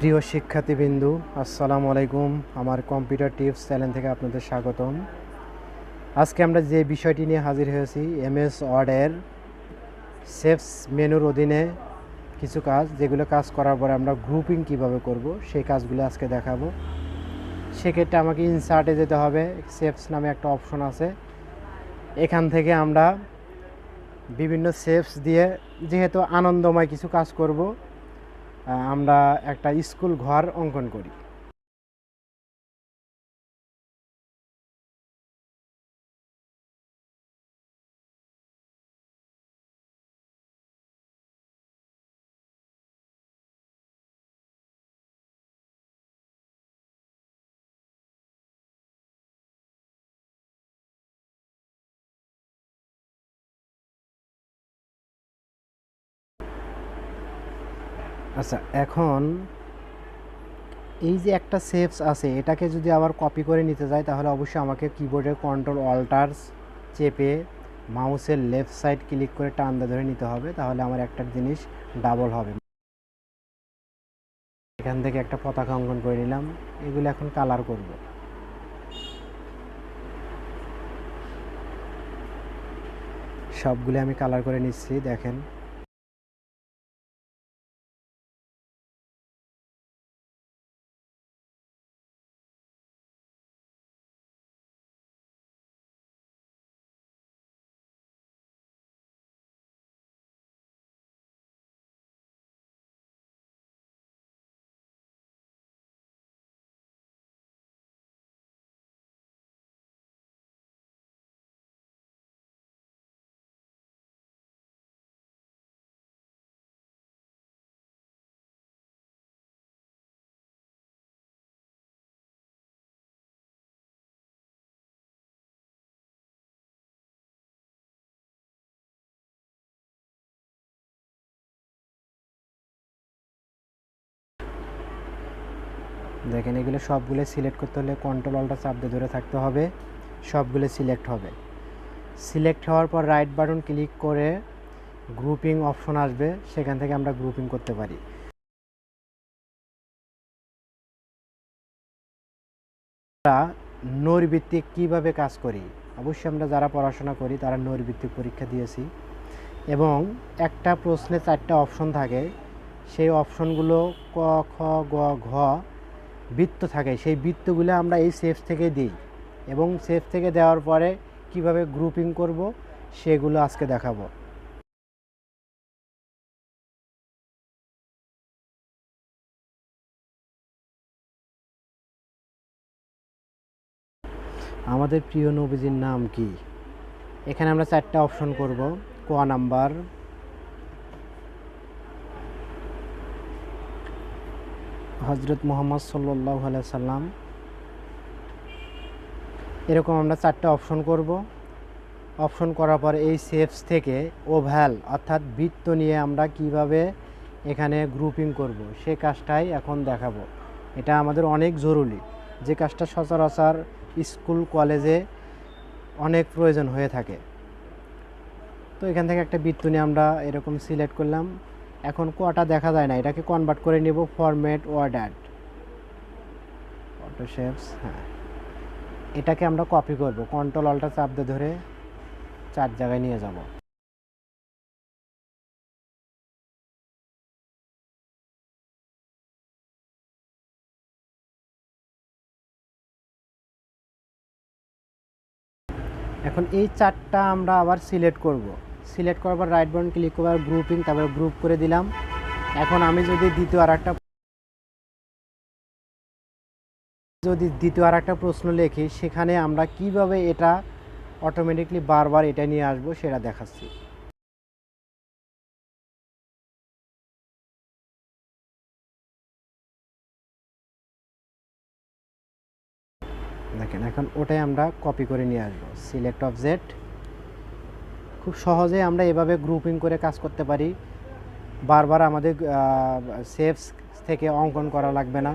প্রিয় শিক্ষার্থীবৃন্দু, আসসালামু আলাইকুম। আমার কম্পিউটার টিপস চ্যানেল থেকে আপনাদের স্বাগতম। আজকে আমরা যে বিষয়টি নিয়ে হাজির হয়েছি, এমএস ওয়ার্ডের সেভস মেনুর অধীনে কিছু কাজ, যেগুলো কাজ করার পরে আমরা গ্রুপিং কিভাবে করব সেই কাজগুলো আজকে দেখাবো। সেক্ষেত্রে আমাকে ইনসার্টে যেতে হবে। সেভস নামে একটা অপশন আছে, এখান থেকে আমরা বিভিন্ন সেভস দিয়ে, যেহেতু আনন্দময় কিছু কাজ করব, আমরা একটা স্কুল ঘর অঙ্কন করি। আচ্ছা, এখন এই যে একটা সেভস আছে, এটাকে যদি আবার কপি করে নিতে যাই, তাহলে অবশ্যই আমাকে কিবোর্ডের কন্ট্রোল অল্টার্স চেপে মাউসের লেফট সাইড ক্লিক করে টান ধরে নিতে হবে, তাহলে আমার একটা জিনিস ডাবল হবে। এখান থেকে একটা পতাকা অঙ্কন করে নিলাম। এগুলো এখন কালার করব। সবগুলো আমি কালার করে নিচ্ছি, দেখেন। দেখেন, এগুলো সবগুলো সিলেক্ট করতে হলে কন্ট্রোল অল্টার চাপ দিয়ে ধরে থাকতে হবে, সবগুলো সিলেক্ট হবে। সিলেক্ট হওয়ার পর রাইট বাটন ক্লিক করে গ্রুপিং অপশন আসবে, সেখান থেকে আমরা গ্রুপিং করতে পারি। আমরা নৈর্ভিত্তিক কিভাবে কাজ করি, অবশ্যই আমরা যারা পড়াশোনা করি তারা নৈর্ভিত্তিক পরীক্ষা দিয়েছি, এবং একটা প্রশ্নে 4টা অপশন থাকে। সেই অপশনগুলো ক, খ, গ, ঘ বৃত্ত থাকে, সেই বৃত্তগুলো আমরা এই সেভস থেকে দিই, এবং সেভস থেকে দেওয়ার পরে কিভাবে গ্রুপিং করব সেগুলো আজকে দেখাবো। আমাদের প্রিয় নবীজির নাম কি? এখানে আমরা 4টা অপশন করব। ক নাম্বার, হজরত মুহাম্মদ সাল্লাল্লাহু আলাইহি সাল্লাম। এরকম আমরা 4টা অপশন করব। অপশন করার পর এই সেভস থেকে ওভ্যাল অর্থাৎ বৃত্ত নিয়ে আমরা কিভাবে এখানে গ্রুপিং করব সেই কাজটাই এখন দেখাবো। এটা আমাদের অনেক জরুরি, যে কাজটা সচরাচর স্কুল কলেজে অনেক প্রয়োজন হয়ে থাকে। তো এখান থেকে একটা বৃত্ত নিয়ে আমরা এরকম সিলেক্ট করলাম। এখন কটা দেখা যায় না, এটাকে কনভার্ট করে নেব format word add auto shapes. হ্যাঁ, এটাকে আমরা কপি করব, কন্ট্রোল অল্টার চাপ দিয়ে ধরে 4 জায়গায় নিয়ে যাব। এখন এই 4টা আমরা আবার সিলেক্ট করব। সিলেক্ট করার পর রাইট বাটন ক্লিক করে গ্রুপিং, তারপরে গ্রুপ করে দিলাম। এখন আমি যদি দ্বিতীয় আর একটা প্রশ্ন লিখি, সেখানে আমরা কিভাবে এটা অটোমেটিকলি বারবার এটা নিয়ে আসবো সেটা দেখাচ্ছি। দেখেন, এখন ওটাই আমরা কপি করে নিয়ে আসবো। Select object. খুব সহজে আমরা এভাবে গ্রুপিং করে কাজ করতে পারি, বারবার আমাদের সেভস থেকে অঙ্কন করা লাগবে না।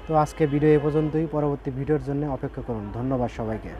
তো আজকে ভিডিও এ পর্যন্তই, পরবর্তী ভিডিওর জন্য অপেক্ষা করুন। ধন্যবাদ সবাইকে।